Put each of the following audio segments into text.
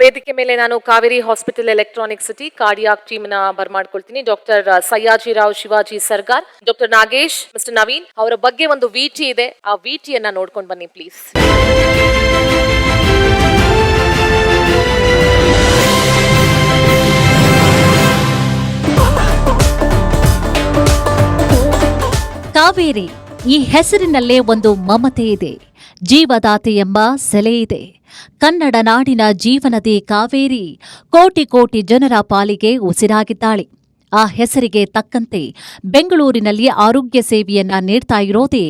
ವೇದಿಕೆ ಮೇಲೆ ನಾನು Kaveri hospital electronic city cardiac team ನ ಬರ್ಮಾಡ್ಕೊಳ್ತೀನಿ. Doctor Sayyajirao Shivaji Sargar, doctor Nagesh, mister Naveen ಅವರ ಬಗ್ಗೆ ಒಂದು ವಿಟಿ ಇದೆ. ಆ ವಿಟಿಯನ್ನ ನೋಡ್ಕೊಂಡು ಬನ್ನಿ ಪ್ಲೀಸ್. ಕಾವೇರಿ ಈ ಹೆಸರಿನಲ್ಲೇ ಒಂದು ಮಮತೆ ಇದೆ. ಜೀವದಾತೆ ಎಂಬ ಸೆಲೆ ಇದೆ. ಕನ್ನಡ ನಾಡಿನ ಜೀವನದಿ ಕಾವೇರಿ ಕೋಟಿ ಕೋಟಿ ಜನರ ಪಾಲಿಗೆ ಉಸಿರಾಗಿದ್ದಾಳೆ. ಆ ಹೆಸರಿಗೆ ತಕ್ಕಂತೆ ಬೆಂಗಳೂರಿನಲ್ಲಿ ಆರೋಗ್ಯ ಸೇವೆಯನ್ನ ನೀಡ್ತಾ ಇರೋದೇ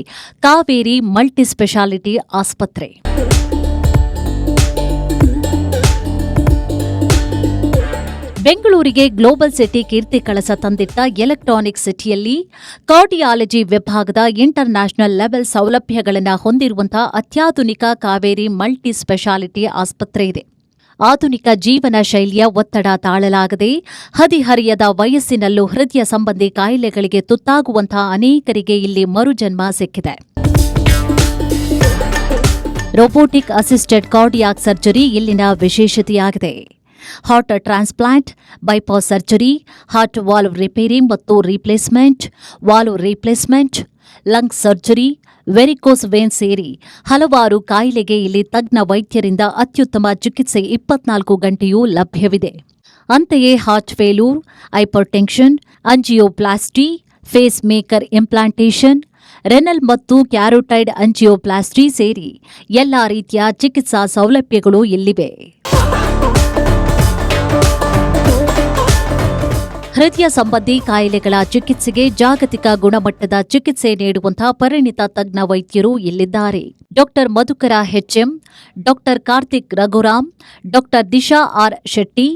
ಕಾವೇರಿ ಮಲ್ಟಿಸ್ಪೆಷಾಲಿಟಿ ಆಸ್ಪತ್ರೆ. ಬೆಂಗಳೂರಿಗೆ ಗ್ಲೋಬಲ್ ಸಿಟಿ ಕೀರ್ತಿ ಕಳಸ ತಂದಿಟ್ಟ ಎಲೆಕ್ಟ್ರಾನಿಕ್ ಸಿಟಿಯಲ್ಲಿ ಕಾರ್ಡಿಯಾಲಜಿ ವಿಭಾಗದ ಇಂಟರ್ ನ್ಯಾಷನಲ್ ಲೆವೆಲ್ ಸೌಲಭ್ಯಗಳನ್ನು ಹೊಂದಿರುವಂತಹ ಅತ್ಯಾಧುನಿಕ ಕಾವೇರಿ ಮಲ್ಟಿ ಸ್ಪೆಷಾಲಿಟಿ ಆಸ್ಪತ್ರೆ ಇದೆ. ಆಧುನಿಕ ಜೀವನ ಶೈಲಿಯ ಒತ್ತಡ ತಾಳಲಾಗದೆ ಹದಿಹರಿಯದ ವಯಸ್ಸಿನಲ್ಲೂ ಹೃದಯ ಸಂಬಂಧಿ ಕಾಯಿಲೆಗಳಿಗೆ ತುತ್ತಾಗುವಂತಹ ಅನೇಕರಿಗೆ ಇಲ್ಲಿ ಮರುಜನ್ಮ ಸಿಕ್ಕಿದೆ. ರೋಬೋಟಿಕ್ ಅಸಿಸ್ಟೆಡ್ ಕಾರ್ಡಿಯಾಕ್ ಸರ್ಜರಿ ಇಲ್ಲಿನ ವಿಶೇಷತೆಯಾಗಿದೆ. Heart transplant, bypass surgery, heart valve repair ಮತ್ತು replacement, valve replacement, lung surgery, varicose vein ಸೇರಿ ಹಲವಾರು ಕಾಯಿಲೆಗೆ ಇಲ್ಲಿ ತಜ್ಞ ವೈದ್ಯರಿಂದ ಅತ್ಯುತ್ತಮ ಚಿಕಿತ್ಸೆ 24 ಗಂಟೆಯೂ ಲಭ್ಯವಿದೆ. ಅಂತೆಯೇ heart failure, hypertension, angioplasty, pacemaker implantation, renal ಮತ್ತು ಕ್ಯಾರೋಟೈಡ್ ಅಂಜಿಯೋಪ್ಲಾಸ್ಟಿ ಸೇರಿ ಎಲ್ಲಾ ರೀತಿಯ ಚಿಕಿತ್ಸಾ ಸೌಲಭ್ಯಗಳು ಇಲ್ಲಿವೆ. ಹೃದಯ ಸಂಬಂಧಿ ಕಾಯಿಲೆಗಳ ಚಿಕಿತ್ಸೆಗೆ ಜಾಗತಿಕ ಗುಣಮಟ್ಟದ ಚಿಕಿತ್ಸೆ ನೀಡುವಂತಹ ಪರಿಣಿತ ತಜ್ಞ ವೈದ್ಯರು ಇಲ್ಲಿದ್ದಾರೆ. Doctor Madhukara HM, doctor Karthik Raghuram, doctor Disha R Shetty,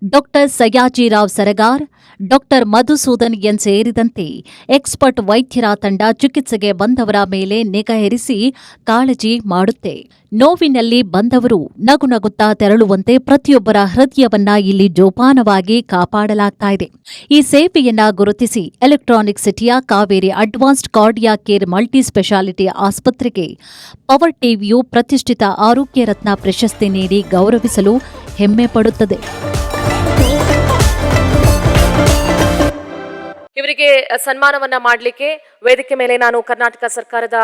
doctor Sayyajirao Sargar, doctor Madhusudan N ಸೇರಿದಂತೆ ಎಕ್ಸ್ಪರ್ಟ್ ವೈದ್ಯರ ತಂಡ ಚಿಕಿತ್ಸೆಗೆ ಬಂದವರ ಮೇಲೆ ನಿಗಾ ಇರಿಸಿ ಕಾಳಜಿ ಮಾಡುತ್ತೆ. ನೋವಿನಲ್ಲಿ ಬಂದವರು ನಗುನಗುತ್ತಾ ತೆರಳುವಂತೆ ಪ್ರತಿಯೊಬ್ಬರ ಹೃದಯವನ್ನ ಇಲ್ಲಿ ಜೋಪಾನವಾಗಿ ಕಾಪಾಡಲಾಗ್ತಾ ಇದೆ. ಈ ಸೇವೆಯನ್ನ ಗುರುತಿಸಿ ಎಲೆಕ್ಟ್ರಾನಿಕ್ ಸಿಟಿಯ Kaveri advanced cardiac care multi speciality ಆಸ್ಪತ್ರೆಗೆ ಪವರ್ ಟಿವಿಯು ಪ್ರತಿಷ್ಠಿತ ಆರೋಗ್ಯ ರತ್ನ ಪ್ರಶಸ್ತಿ ನೀಡಿ ಗೌರವಿಸಲು ಹೆಮ್ಮೆ ಪಡುತ್ತದೆ. ಇವರಿಗೆ ಸನ್ಮಾನವನ್ನ ಮಾಡಲಿಕ್ಕೆ ವೇದಿಕೆ ಮೇಲೆ ನಾನು ಕರ್ನಾಟಕ ಸರ್ಕಾರದ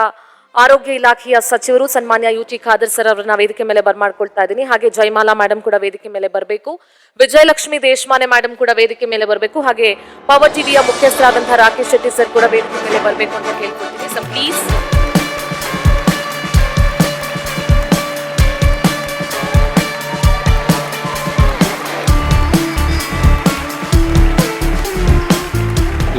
ಆರೋಗ್ಯ ಇಲಾಖೆಯ ಸಚಿವರು ಸನ್ಮಾನ್ಯ ಯುಟಿ ಖಾದರ್ ಸರ್ ಅವರನ್ನ ವೇದಿಕೆ ಮೇಲೆ ಬರ್ಮಾಡ್ಕೊಳ್ತಾ ಇದ್ದೀನಿ. ಹಾಗೆ ಜಯಮಾಲಾ ಮೇಡಮ್ ಕೂಡ ವೇದಿಕೆ ಮೇಲೆ ಬರಬೇಕು. ವಿಜಯಲಕ್ಷ್ಮಿ ದೇಶಮಾನೆ ಮೇಡಮ್ ಕೂಡ ವೇದಿಕೆ ಮೇಲೆ ಬರಬೇಕು. ಹಾಗೆ ಪವರ್ ಟಿವಿಯ ಮುಖ್ಯಸ್ಥರಾದಂತಹ ರಾಕೇಶ್ ಶೆಟ್ಟಿ ಸರ್ ಕೂಡ ವೇದಿಕೆ ಮೇಲೆ ಬರಬೇಕು ಅಂತ ಕೇಳ್ಕೊಳ್ತೀನಿ. ಸೊ ಪ್ಲೀಸ್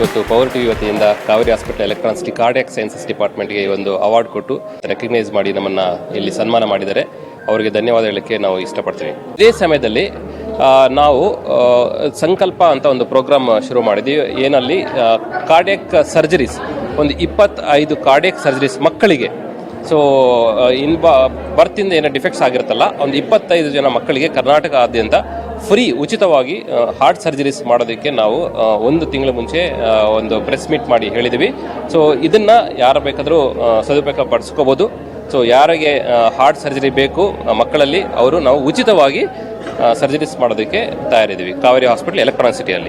ಇವತ್ತು ಪವರ್ ಟಿವಿ ವತಿಯಿಂದ Kaveri hospital electronic city cardiac sciences ಡಿಪಾರ್ಟ್ಮೆಂಟ್ಗೆ ಒಂದು ಅವಾರ್ಡ್ ಕೊಟ್ಟು ರೆಕಗ್ನೈಸ್ ಮಾಡಿ ನಮ್ಮನ್ನು ಇಲ್ಲಿ ಸನ್ಮಾನ ಮಾಡಿದ್ದಾರೆ. ಅವರಿಗೆ ಧನ್ಯವಾದ ಹೇಳಕ್ಕೆ ನಾವು ಇಷ್ಟಪಡ್ತೀವಿ. ಇದೇ ಸಮಯದಲ್ಲಿ ನಾವು ಸಂಕಲ್ಪ ಅಂತ ಒಂದು ಪ್ರೋಗ್ರಾಮ್ ಶುರು ಮಾಡಿದ್ದೀವಿ. ಏನಲ್ಲಿ ಕಾರ್ಡಿಯಾಕ್ ಸರ್ಜರೀಸ್ ಒಂದು 25 ಕಾರ್ಡಿಯಾಕ್ ಸರ್ಜರೀಸ್ ಮಕ್ಕಳಿಗೆ, ಸೊ ಬರ್ತಿಂದ ಏನೋ ಡಿಫೆಕ್ಟ್ಸ್ ಆಗಿರುತ್ತಲ್ಲ, ಒಂದು 25 ಜನ ಮಕ್ಕಳಿಗೆ ಕರ್ನಾಟಕದಾದ್ಯಂತ ಫ್ರೀ ಉಚಿತವಾಗಿ ಹಾರ್ಟ್ ಸರ್ಜರೀಸ್ ಮಾಡೋದಕ್ಕೆ ನಾವು 1 ತಿಂಗಳ ಮುಂಚೆ ಒಂದು ಪ್ರೆಸ್ ಮೀಟ್ ಮಾಡಿ ಹೇಳಿದ್ದೀವಿ. ಸೊ ಇದನ್ನು ಯಾರು ಬೇಕಾದರೂ ಸದುಪಯೋಗ ಪಡಿಸ್ಕೋಬೋದು. ಸೊ ಯಾರಿಗೆ ಹಾರ್ಟ್ ಸರ್ಜರಿ ಬೇಕು ಮಕ್ಕಳಲ್ಲಿ, ಅವರು ನಾವು ಉಚಿತವಾಗಿ ಸರ್ಜರೀಸ್ ಮಾಡೋದಕ್ಕೆ ತಯಾರಿದ್ದೀವಿ ಕಾವೇರಿ ಹಾಸ್ಪಿಟಲ್ ಎಲೆಕ್ಟ್ರಾನಿಕ್ ಸಿಟಿಯಲ್ಲಿ.